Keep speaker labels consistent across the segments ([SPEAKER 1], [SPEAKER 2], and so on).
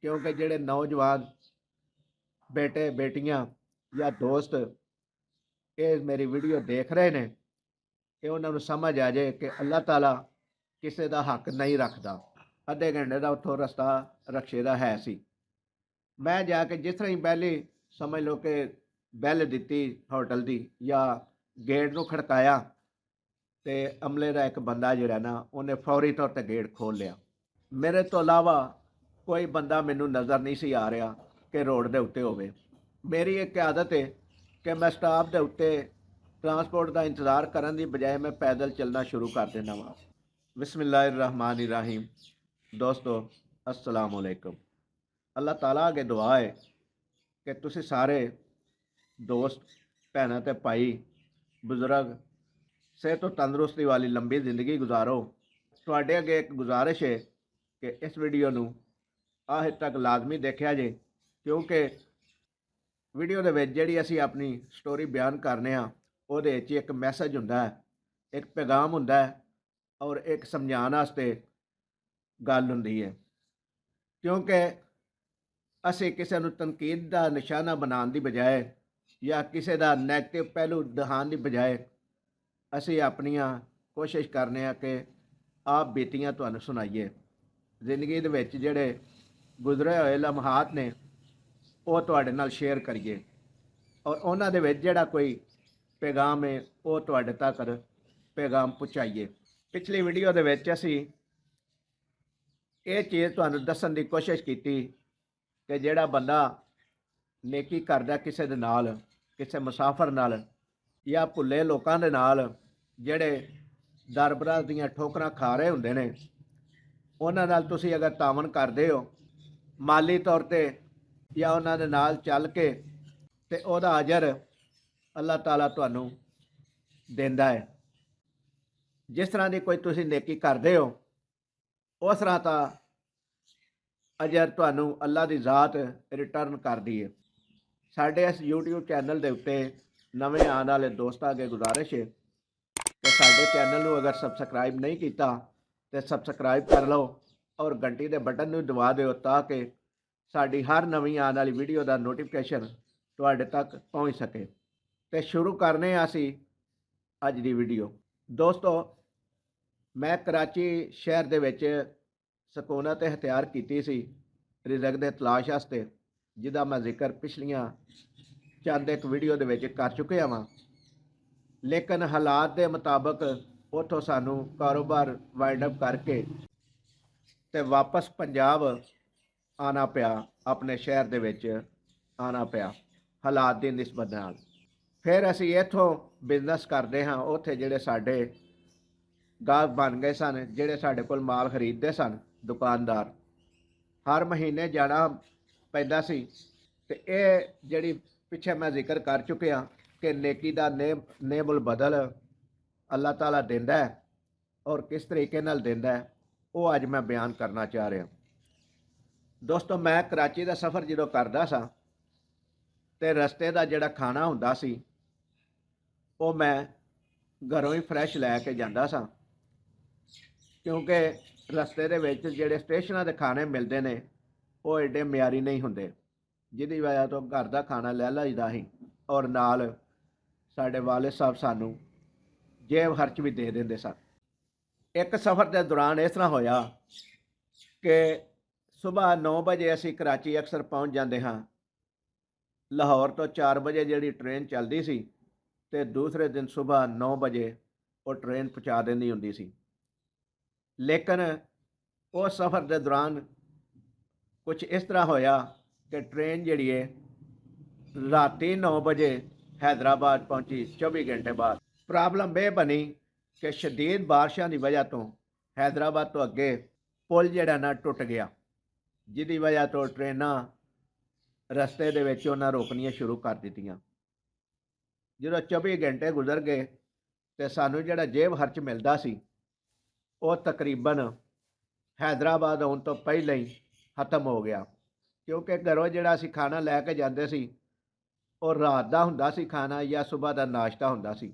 [SPEAKER 1] क्योंकि ਜਿਹੜੇ नौजवान बेटे बेटियां या दोस्त ये मेरी वीडियो देख रहे ने, ये उन्होंने समझ आ जाए कि अल्लाह ताला किसी का हक नहीं रखता। अद्धे घंटे का उतो रस्ता रक्शे का है सी। मैं जाके जिस तरह ही पहले समझ लो कि बैल दी होटल की या गेट को खड़काया, तो अमले का एक बंदा जोड़ा ना उन्हें फौरी तौर पर गेट खोल लिया। मेरे तो अलावा कोई बंदा मैनू नज़र नहीं सी आ रहा कि रोड के उत्ते होवे। मेरी एक आदत है कि मैं स्टाफ के उत्ते ट्रांसपोर्ट का इंतज़ार करने की बजाय मैं पैदल चलना शुरू कर देना वा। बिस्मिल्लाहिर्रहमानिर्रहीम। दोस्तों अस्सलाम वालेकुम। अल्लाह ताला अगे दुआ है कि तुसी सारे दोस्त भैन ते भाई बुजुर्ग सेहत तो तंदुरुस्ती वाली लंबी जिंदगी गुजारो। तुहाडे अगे एक गुजारिश है कि इस वीडियो नू आखिर तक लाजमी देखा जे, क्योंकि वीडियो दे विच जिहड़ी असीं अपनी स्टोरी बयान करने आ उहदे विच एक मैसेज हुंदा है, एक पैगाम हुंदा है और एक समझाने वास्ते गल हुंदी है। क्योंकि असीं किसी नूं तनकीद का निशाना बनाने की बजाय या किसी का नैगेटिव पहलू दिखाने की बजाय असीं अपनियां कोशिश करने कि आप बीतियां तुहानूं सुनाइए। जिंदगी दे विच जिहड़े गुजरे हुए लम्हात ने वो तुहाडे नाल शेयर करिए और उन्हां दे विच जिहड़ा कोई पैगाम है वो तुहाडे तक पैगाम पहुँचाइए। पिछली वीडियो दे विच असीं ये चीज़ तुहानूं दस्सण दी कोशिश कीती कि जिहड़ा बंदा नेकी करदा किसी दे नाल, किसी मुसाफर नाल या भुल्ले लोकां दे नाल जिहड़े दरबराह दीयां ठोकरां खा रहे हुंदे ने, उन्हां नाल तुसीं अगर तावन करदे हो माली तौर ते या उन्हां दे नाल चल के, ते ओहदा अजर अल्लाह ताला तुहानूं देंदा है। जिस तरह की कोई तुसीं नेकी करदे हो उस तरह का अजर तुहानूं अल्लाह दी ज़ात रिटर्न करदी है। साडे इस यूट्यूब चैनल के उत्ते नवें आने वाले दोस्तां अगे गुजारिश है कि साडे चैनल नूं अगर सबसक्राइब नहीं किया तो सबसक्राइब कर लो और घंटी के बटन नूं दबा दिओ ताकि साडी हर नवीं आने वाली वीडियो का नोटिफिकेशन तुहाडे तक पहुँच सके। तो शुरू करने असीं अज दी वीडियो। दोस्तों मैं कराची शहर दे विच सकूनत इख्तियार की सी रिज़क दे तलाश वास्ते, जिहदा मैं जिक्र पिछलियां चंद एक वीडियो दे विच कर चुकिया वां। लेकिन हालात के मुताबिक उतों सानू कारोबार वाइंड अप करके ते वापस पंजाब आना पिया, अपने शहर दे विच आना पिया हालात की निस्बत नाल। फिर असीं इत्थों बिजनेस करते हाँ, उत्थे जिहड़े साडे गाहक बन गए सन, जिहड़े साडे कोल माल खरीदते सन दुकानदार, हर महीने जाना पैंदा सी। ते इह जिहड़ी पिछे मैं जिक्र कर चुकिया कि नेकी दा नेमुल बदल अल्लाह ताला देंदा है और किस तरीके नाल देंदा है वो अज मैं बयान करना चाह रहा। दोस्तों मैं कराची का सफ़र जो करदा सा ते रस्ते का जिहड़ा खाना हुंदा सी वो मैं घरों ही फ्रैश लैके जांदा सा, क्योंकि रस्ते दे विच जिहड़े स्टेशनां दे खाने मिलते हैं वो एडे म्यारी नहीं हुंदे, जिहदी वजह तो घर का खाना लै लईदा ही और नाल साडे वालिद साहब सानू जेब खर्च भी दे देंदे सन। एक सफ़र के दौरान इस तरह होया कि सुबह 9 बजे असीं कराची अक्सर पहुँच जाते हाँ। लाहौर तो 4 बजे जिहड़ी ट्रेन चलती सी ते दूसरे दिन सुबह 9 बजे वो ट्रेन पहुँचा देंदी हुंदी सी। लेकिन उस सफ़र के दौरान कुछ इस तरह होया कि ट्रेन जिहड़ी है राती 9 बजे हैदराबाद पहुँची 24 घंटे बाद। प्रॉब्लम यह बनी कि शदीद बारिशों की वजह तो हैदराबाद तो अगे पुल जिहड़ा ना टुट गया, जिहदी वजह तो ट्रेनां रस्ते दे विच उन्हां रोकनियां शुरू कर दित्तियां। ਜਦੋਂ 24 घंटे गुजर गए तो सानू जिहड़ा जेब खर्च मिलता सी वो तकरीबन हैदराबाद आउण तो पहले ही खत्म हो गया, क्योंकि घरों जिहड़ा असीं खाना लैके जांदे सी वो रात दा हुंदा सी खाना या सुबह का नाश्ता हुंदा सी,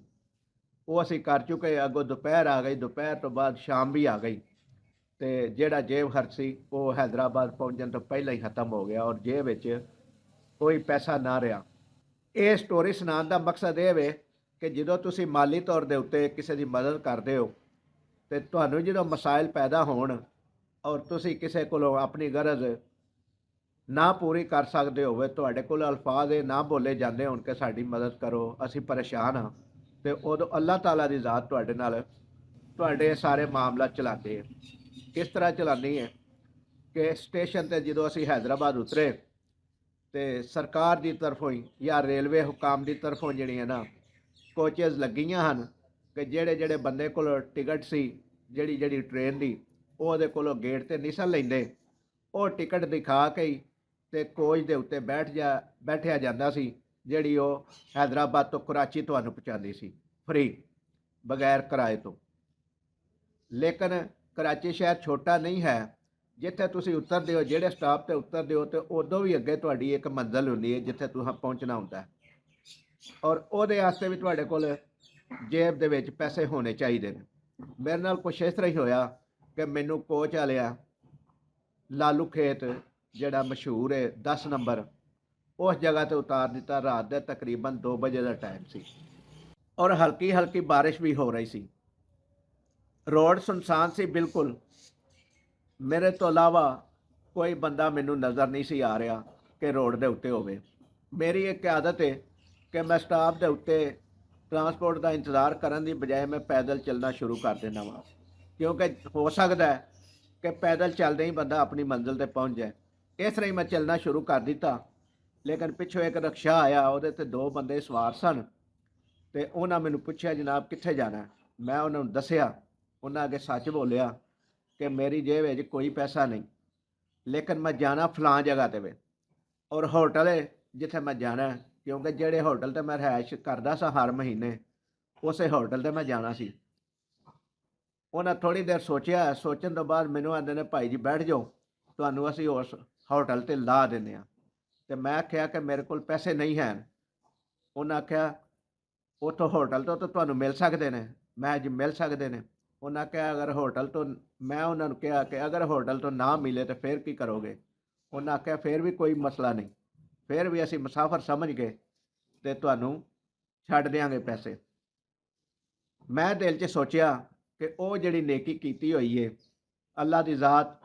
[SPEAKER 1] वो असीं कर चुके। अगों दोपहर आ गई, दोपहर तो बाद शाम भी आ गई। ਤੇ ਜਿਹੜਾ ਜੇਬ ਖਰਚ ਸੀ ਉਹ ਹੈਦਰਾਬਾਦ ਪਹੁੰਚਣ ਤੋਂ ਪਹਿਲਾਂ ਹੀ ਖਤਮ ਹੋ ਗਿਆ, ਔਰ ਜੇਬ ਵਿੱਚ ਕੋਈ ਪੈਸਾ ਨਾ ਰਿਹਾ। ਇਹ ਸਟੋਰੀ ਸੁਣਾਉਣ ਦਾ ਮਕਸਦ ਇਹ ਵੇ ਕਿ ਜਦੋਂ ਤੁਸੀਂ ਮਾਲੀ ਤੌਰ ਦੇ ਉੱਤੇ ਕਿਸੇ ਦੀ ਮਦਦ ਕਰਦੇ ਹੋ ਤੇ ਤੁਹਾਨੂੰ ਜਦੋਂ ਮਸਾਇਲ ਪੈਦਾ ਹੋਣ ਔਰ ਤੁਸੀਂ ਕਿਸੇ ਕੋਲੋਂ ਆਪਣੀ ਗਰਜ਼ ਨਾ ਪੂਰੀ ਕਰ ਸਕਦੇ ਹੋਵੇ, ਤੁਹਾਡੇ ਕੋਲ ਅਲਫਾਜ਼ ਇਹ ਨਾ ਬੋਲੇ ਜਾਂਦੇ ਹੋਣ ਕਿ ਸਾਡੀ ਮਦਦ ਕਰੋ, ਅਸੀਂ ਪਰੇਸ਼ਾਨ ਹਾਂ, ਤੇ ਉਦੋਂ ਅੱਲਾਹ ਤਾਲਾ ਦੀ ਜ਼ਾਤ ਤੁਹਾਡੇ ਨਾਲ ਤੁਹਾਡੇ ਸਾਰੇ ਮਾਮਲਾ ਚਲਾਉਂਦੇ ਹੈ। ਕਿਸ ਤਰ੍ਹਾਂ ਚਲਾਉਂਦੀ ਹੈ ਕਿ ਸਟੇਸ਼ਨ ਤੇ ਜਦੋਂ ਅਸੀਂ ਹੈਦਰਾਬਾਦ ਉਤਰੇ ਤੇ ਸਰਕਾਰ ਦੀ ਤਰਫੋਂ ਹੀ ਜਾਂ ਰੇਲਵੇ ਹੁਕਾਮ ਦੀ ਤਰਫੋਂ ਜਿਹੜੀਆਂ ਨਾ ਕੋਚਿਸ ਲੱਗੀਆਂ ਹਨ ਕਿ ਜਿਹੜੇ ਜਿਹੜੇ ਬੰਦੇ ਕੋਲ ਟਿਕਟ ਸੀ ਜਿਹੜੀ ਟ੍ਰੇਨ ਦੀ, ਉਹ ਉਹਦੇ ਕੋਲੋਂ ਗੇਟ ਤੇ ਨਹੀਂ ਸਨ ਲੈਂਦੇ, ਉਹ ਟਿਕਟ ਦਿਖਾ ਕੇ ਹੀ ਤੇ ਕੋਚ ਦੇ ਉੱਤੇ ਬੈਠਿਆ ਜਾਂਦਾ ਸੀ, ਜਿਹੜੀ ਉਹ ਹੈਦਰਾਬਾਦ ਤੋਂ ਕਰਾਚੀ ਤੁਹਾਨੂੰ ਪਹੁੰਚਾਉਂਦੀ ਸੀ ਫ੍ਰੀ, ਬਗੈਰ ਕਿਰਾਏ ਤੋਂ। ਲੇਕਿਨ ਕਰਾਚੀ ਸ਼ਹਿਰ ਛੋਟਾ ਨਹੀਂ ਹੈ, ਜਿੱਥੇ ਤੁਸੀਂ ਉਤਰਦੇ ਹੋ, ਜਿਹੜੇ ਸਟਾਪ ਤੇ ਉਤਰਦੇ ਹੋ, ਤੇ ਉਦੋਂ ਵੀ ਅੱਗੇ ਤੁਹਾਡੀ ਇੱਕ ਮੰਜ਼ਿਲ ਹੁੰਦੀ ਹੈ ਜਿੱਥੇ ਤੁਸੀਂ ਪਹੁੰਚਣਾ ਹੁੰਦਾ ਹੈ, ਔਰ ਉਹਦੇ ਵਾਸਤੇ ਵੀ ਤੁਹਾਡੇ ਕੋਲ ਜੇਬ ਦੇ ਵਿੱਚ ਪੈਸੇ ਹੋਣੇ ਚਾਹੀਦੇ ਨੇ। ਮੇਰੇ ਨਾਲ ਕੁਛ ਇਸ ਤਰ੍ਹਾਂ ਹੀ ਹੋਇਆ ਕਿ ਮੈਨੂੰ ਕੋਚ ਵਾਲਿਆ ਲਾਲੂ ਖੇਤ ਜਿਹੜਾ ਮਸ਼ਹੂਰ ਹੈ 10 ਨੰਬਰ, ਉਸ ਜਗ੍ਹਾ ਤੇ ਉਤਾਰ ਦਿੱਤਾ। ਰਾਤ ਦੇ ਤਕਰੀਬਨ 2 ਵਜੇ ਦਾ ਟਾਈਮ ਸੀ ਔਰ ਹਲਕੀ ਹਲਕੀ ਬਾਰਿਸ਼ ਵੀ ਹੋ ਰਹੀ ਸੀ। ਰੋਡ ਸੁਨਸਾਨ ਸੀ ਬਿਲਕੁਲ, ਮੇਰੇ ਤੋਂ ਇਲਾਵਾ ਕੋਈ ਬੰਦਾ ਮੈਨੂੰ ਨਜ਼ਰ ਨਹੀਂ ਸੀ ਆ ਰਿਹਾ ਕਿ ਰੋਡ ਦੇ ਉੱਤੇ ਹੋਵੇ। ਮੇਰੀ ਇੱਕ ਆਦਤ ਹੈ ਕਿ ਮੈਂ ਸਟਾਪ ਦੇ ਉੱਤੇ ਟਰਾਂਸਪੋਰਟ ਦਾ ਇੰਤਜ਼ਾਰ ਕਰਨ ਦੀ ਬਜਾਏ ਮੈਂ ਪੈਦਲ ਚੱਲਣਾ ਸ਼ੁਰੂ ਕਰ ਦਿੰਦਾ ਵਾਂ, ਕਿਉਂਕਿ ਹੋ ਸਕਦਾ ਹੈ ਕਿ ਪੈਦਲ ਚੱਲਦੇ ਹੀ ਬੰਦਾ ਆਪਣੀ ਮੰਜ਼ਿਲ ਤੇ ਪਹੁੰਚ ਜਾਏ। ਇਸ ਤਰ੍ਹਾਂ ਹੀ ਮੈਂ ਚੱਲਣਾ ਸ਼ੁਰੂ ਕਰ ਦਿੱਤਾ। ਲੇਕਿਨ ਪਿੱਛੋਂ ਇੱਕ ਰਕਸ਼ਾ ਆਇਆ, ਉਹਦੇ ਤੇ 2 ਬੰਦੇ ਸਵਾਰ ਸਨ, ਤੇ ਉਹਨਾਂ ਮੈਨੂੰ ਪੁੱਛਿਆ ਜਨਾਬ ਕਿੱਥੇ ਜਾਣਾ। ਮੈਂ ਉਹਨਾਂ ਨੂੰ ਦੱਸਿਆ, ਉਹਨਾਂ ਅੱਗੇ ਸੱਚ ਬੋਲਿਆ ਕਿ ਮੇਰੀ ਜੇਬ ਵਿੱਚ ਕੋਈ ਪੈਸਾ ਨਹੀਂ, ਲੇਕਿਨ ਮੈਂ ਜਾਣਾ ਫਲਾਂ ਜਗ੍ਹਾ ਤੇ ਵੇ, ਔਰ ਹੋਟਲ ਹੈ ਜਿੱਥੇ ਮੈਂ ਜਾਣਾ, ਕਿਉਂਕਿ ਜਿਹੜੇ ਹੋਟਲ ਤੇ ਮੈਂ ਰਿਹਾਇਸ਼ ਕਰਦਾ ਸਾਂ ਹਰ ਮਹੀਨੇ, ਉਸੇ ਹੋਟਲ ਤੇ ਮੈਂ ਜਾਣਾ ਸੀ। ਉਹਨਾਂ ਥੋੜ੍ਹੀ ਦੇਰ ਸੋਚਿਆ, ਸੋਚਣ ਤੋਂ ਬਾਅਦ ਮੈਨੂੰ ਆਂਦੇ ਨੇ ਭਾਈ ਜੀ ਬੈਠ ਜਾਓ, ਤੁਹਾਨੂੰ ਅਸੀਂ ਉਸ ਹੋਟਲ ਤੇ ਲਾ ਦਿੰਦੇ ਹਾਂ। ਤੇ ਮੈਂ ਆਖਿਆ ਕਿ ਮੇਰੇ ਕੋਲ ਪੈਸੇ ਨਹੀਂ ਹਨ। ਉਹਨਾਂ ਆਖਿਆ ਉੱਥੋਂ ਹੋਟਲ ਤੋਂ ਤਾਂ ਤੁਹਾਨੂੰ ਮਿਲ ਸਕਦੇ ਨੇ। ਮੈਂ ਜੀ ਮਿਲ ਸਕਦੇ ਨੇ। ਉਹਨਾਂ ਕਿਹਾ ਅਗਰ ਹੋਟਲ ਤੋਂ, ਮੈਂ ਉਹਨਾਂ ਨੂੰ ਕਿਹਾ ਕਿ ਅਗਰ ਹੋਟਲ ਤੋਂ ਨਾ ਮਿਲੇ ਤਾਂ ਫਿਰ ਕੀ ਕਰੋਗੇ। ਉਹਨਾਂ ਆਖਿਆ ਫਿਰ ਵੀ ਕੋਈ ਮਸਲਾ ਨਹੀਂ, ਫਿਰ ਵੀ ਅਸੀਂ ਮੁਸਾਫਰ ਸਮਝ ਕੇ ਤੇ ਤੁਹਾਨੂੰ ਛੱਡ ਦਿਆਂਗੇ ਪੈਸੇ। ਮੈਂ ਦਿਲ 'ਚ ਸੋਚਿਆ ਕਿ ਉਹ ਜਿਹੜੀ ਨੇਕੀ ਕੀਤੀ ਹੋਈ ਹੈ, ਅੱਲਾ ਦੀ ਜ਼ਾਤ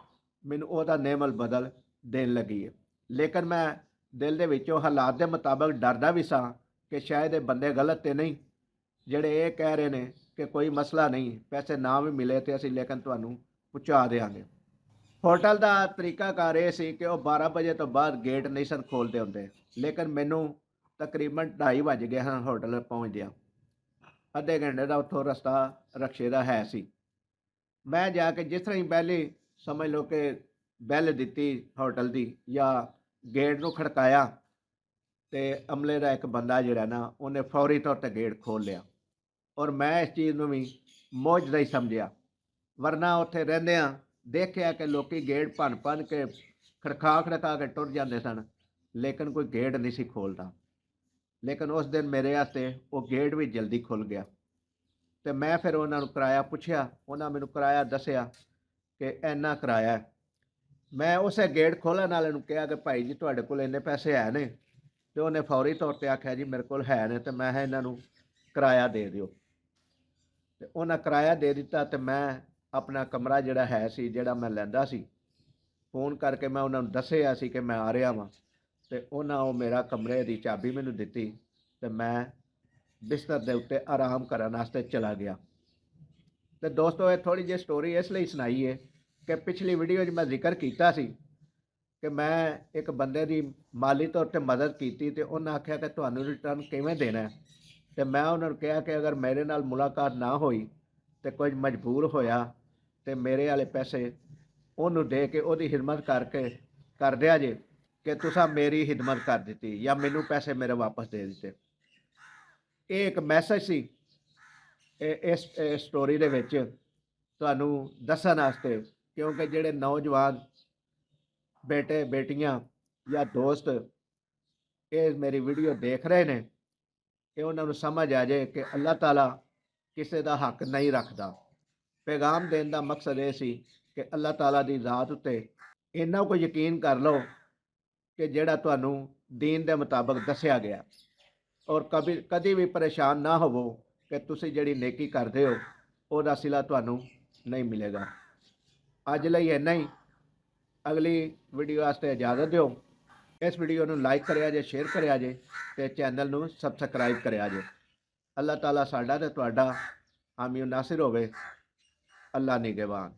[SPEAKER 1] ਮੈਨੂੰ ਉਹਦਾ ਨੇਮਲ ਬਦਲ ਦੇਣ ਲੱਗੀ ਹੈ। ਲੇਕਿਨ ਮੈਂ ਦਿਲ ਦੇ ਵਿੱਚੋਂ ਹਾਲਾਤ ਦੇ ਮੁਤਾਬਕ ਡਰਦਾ ਵੀ ਸਾਂ ਕਿ ਸ਼ਾਇਦ ਇਹ ਬੰਦੇ ਗਲਤ ਤੇ ਨਹੀਂ, ਜਿਹੜੇ ਇਹ ਕਹਿ ਰਹੇ ਨੇ ਕਿ ਕੋਈ ਮਸਲਾ ਨਹੀਂ, ਪੈਸੇ ਨਾ ਵੀ ਮਿਲੇ ਤੇ ਅਸੀਂ ਲੇਕਿਨ ਤੁਹਾਨੂੰ ਪਹੁੰਚਾ ਦੇਵਾਂਗੇ। ਹੋਟਲ ਦਾ ਤਰੀਕਾਕਾਰ ਇਹ ਸੀ ਕਿ ਉਹ 12 ਵਜੇ ਤੋਂ ਬਾਅਦ ਗੇਟ ਨਹੀਂ ਸਨ ਖੋਲ੍ਹਦੇ ਹੁੰਦੇ, ਲੇਕਿਨ ਮੈਨੂੰ ਤਕਰੀਬਨ 2:30 ਵੱਜ ਗਏ ਹਨ ਹੋਟਲ ਪਹੁੰਚਦਿਆਂ। ਅੱਧੇ ਘੰਟੇ ਦਾ ਉੱਥੋਂ ਰਸਤਾ ਰਕਸ਼ੇ ਦਾ ਹੈ ਸੀ। ਮੈਂ ਜਾ ਕੇ ਜਿਸ ਤਰ੍ਹਾਂ ਹੀ ਪਹਿਲੀ ਸਮਝ ਲਓ ਕਿ ਬੈਲ ਦਿੱਤੀ ਹੋਟਲ ਦੀ ਜਾਂ ਗੇਟ ਨੂੰ ਖੜਕਾਇਆ, ਤੇ ਅਮਲੇ ਦਾ ਇੱਕ ਬੰਦਾ ਜਿਹੜਾ ਨਾ, ਉਹਨੇ ਫੌਰੀ ਤੌਰ 'ਤੇ ਗੇਟ ਖੋਲ੍ਹ ਲਿਆ, ਔਰ ਮੈਂ ਇਸ ਚੀਜ਼ ਨੂੰ ਵੀ ਮੌਜਦਾ ਹੀ ਸਮਝਿਆ। ਵਰਨਾ ਉੱਥੇ ਰਹਿੰਦਿਆਂ ਦੇਖਿਆ ਕਿ ਲੋਕੀ ਗੇਟ ਭੰਨ ਕੇ ਖੜਕਾ ਕੇ ਟੁਰ ਜਾਂਦੇ ਸਨ, ਲੇਕਿਨ ਕੋਈ ਗੇਟ ਨਹੀਂ ਸੀ ਖੋਲ੍ਹਦਾ। ਲੇਕਿਨ ਉਸ ਦਿਨ ਮੇਰੇ ਵਾਸਤੇ ਉਹ ਗੇਟ ਵੀ ਜਲਦੀ ਖੁੱਲ੍ਹ ਗਿਆ। ਤੇ ਮੈਂ ਫਿਰ ਉਹਨਾਂ ਨੂੰ ਕਿਰਾਇਆ ਪੁੱਛਿਆ, ਉਹਨਾਂ ਮੈਨੂੰ ਕਿਰਾਇਆ ਦੱਸਿਆ ਕਿ ਇੰਨਾ ਕਿਰਾਇਆ। ਮੈਂ ਉਸੇ ਗੇਟ ਖੋਲ੍ਹਣ ਵਾਲੇ ਨੂੰ ਕਿਹਾ ਕਿ ਭਾਈ ਜੀ ਤੁਹਾਡੇ ਕੋਲ ਇੰਨੇ ਪੈਸੇ ਹੈ ਨੇ, ਤੇ ਉਹਨੇ ਫੌਰੀ ਤੌਰ 'ਤੇ ਆਖਿਆ ਜੀ ਮੇਰੇ ਕੋਲ ਹੈ ਨੇ, ਤੇ ਮੈਂ ਇਹਨਾਂ ਨੂੰ ਕਿਰਾਇਆ ਦੇ ਦਿਓ। ਤੇ ਉਹਨਾਂ ਕਿਰਾਇਆ ਦੇ ਦਿੱਤਾ, ਤੇ ਮੈਂ ਆਪਣਾ ਕਮਰਾ ਜਿਹੜਾ ਹੈ ਸੀ, ਜਿਹੜਾ ਮੈਂ ਲੈਂਦਾ ਸੀ, ਫੋਨ ਕਰਕੇ ਮੈਂ ਉਹਨਾਂ ਨੂੰ ਦੱਸਿਆ ਸੀ ਕਿ ਮੈਂ ਆ ਰਿਹਾ ਵਾਂ, ਤੇ ਉਹਨਾਂ ਉਹ ਮੇਰਾ ਕਮਰੇ ਦੀ ਚਾਬੀ ਮੈਨੂੰ ਦਿੱਤੀ, ਤੇ ਮੈਂ ਬਿਸਤਰ ਦੇ ਉੱਤੇ ਆਰਾਮ ਕਰਨ ਵਾਸਤੇ ਚਲਾ ਗਿਆ। ਤੇ ਦੋਸਤੋ ਇਹ ਥੋੜ੍ਹੀ ਜਿਹੀ ਸਟੋਰੀ ਇਸ ਲਈ ਸੁਣਾਈ ਹੈ ਕਿ ਪਿਛਲੀ ਵੀਡੀਓ 'ਚ ਮੈਂ ਜ਼ਿਕਰ ਕੀਤਾ ਸੀ ਕਿ ਮੈਂ ਇੱਕ ਬੰਦੇ ਦੀ ਮਾਲੀ ਤੌਰ 'ਤੇ ਮਦਦ ਕੀਤੀ, ਤੇ ਉਹਨਾਂ ਆਖਿਆ ਕਿ ਤੁਹਾਨੂੰ ਰਿਟਰਨ ਕਿਵੇਂ ਦੇਣਾ। ਤੇ ਮੈਂ ਉਹਨਾਂ ਨੂੰ ਕਿਹਾ ਕਿ ਅਗਰ ਮੇਰੇ ਨਾਲ ਮੁਲਾਕਾਤ ਨਾ ਹੋਈ ਤੇ ਕੁਝ ਮਜਬੂਰ ਹੋਇਆ ਤੇ ਮੇਰੇ ਵਾਲੇ ਪੈਸੇ ਉਹਨੂੰ ਦੇ ਕੇ ਉਹਦੀ ਖਿਦਮਤ ਕਰ ਦਿਆ ਜੇ ਕਿ ਤੁਸੀਂ ਮੇਰੀ ਖਿਦਮਤ ਕਰ ਦਿੱਤੀ, ਜਾਂ ਮੈਨੂੰ ਪੈਸੇ ਮੇਰੇ ਵਾਪਸ ਦੇ ਦਿੱਤੇ। ਇਹ ਇੱਕ ਮੈਸੇਜ ਸੀ ਇਸ ਸਟੋਰੀ ਦੇ ਵਿੱਚ ਤੁਹਾਨੂੰ ਦੱਸਣ ਵਾਸਤੇ, ਕਿਉਂਕਿ ਜਿਹੜੇ ਨੌਜਵਾਨ ਬੇਟੇ ਬੇਟੀਆਂ ਜਾਂ ਦੋਸਤ ਇਹ ਮੇਰੀ ਵੀਡੀਓ ਦੇਖ ਰਹੇ ਨੇ, ਕਿ ਉਹਨਾਂ ਨੂੰ ਸਮਝ ਆ ਜਾਏ ਕਿ ਅੱਲਾਹ ਤਾਲਾ ਕਿਸੇ ਦਾ ਹੱਕ ਨਹੀਂ ਰੱਖਦਾ। ਪੈਗਾਮ ਦੇਣ ਦਾ ਮਕਸਦ ਇਹ ਸੀ ਕਿ ਅੱਲਾਹ ਤਾਲਾ ਦੀ ਜ਼ਾਤ ਉੱਤੇ ਇੰਨਾ ਕੁ ਯਕੀਨ ਕਰ ਲਓ ਕਿ ਜਿਹੜਾ ਤੁਹਾਨੂੰ ਦੀਨ ਦੇ ਮੁਤਾਬਕ ਦੱਸਿਆ ਗਿਆ, ਔਰ ਕਦੀ ਵੀ ਪਰੇਸ਼ਾਨ ਨਾ ਹੋਵੋ ਕਿ ਤੁਸੀਂ ਜਿਹੜੀ ਨੇਕੀ ਕਰਦੇ ਹੋ ਉਹਦਾ ਸਿਲਾ ਤੁਹਾਨੂੰ ਨਹੀਂ ਮਿਲੇਗਾ। ਅੱਜ ਲਈ ਇੰਨਾ ਹੀ। ਅਗਲੀ ਵੀਡੀਓ ਵਾਸਤੇ ਇਜਾਜ਼ਤ ਦਿਓ। ਇਸ ਵੀਡੀਓ ਨੂੰ ਲਾਈਕ ਕਰਿਆ ਜੇ, ਸ਼ੇਅਰ ਕਰਿਆ ਜੇ ਤੇ ਚੈਨਲ ਨੂੰ ਸਬਸਕ੍ਰਾਈਬ ਕਰਿਆ ਜੇ। ਅੱਲਾਹ ਤਾਲਾ ਸਾਡਾ ਤੇ ਤੁਹਾਡਾ ਹਾਮੀ ਨਾਸਿਰ ਹੋਵੇ। ਅੱਲਾ ਨਿਗਹਿਬਾਨ।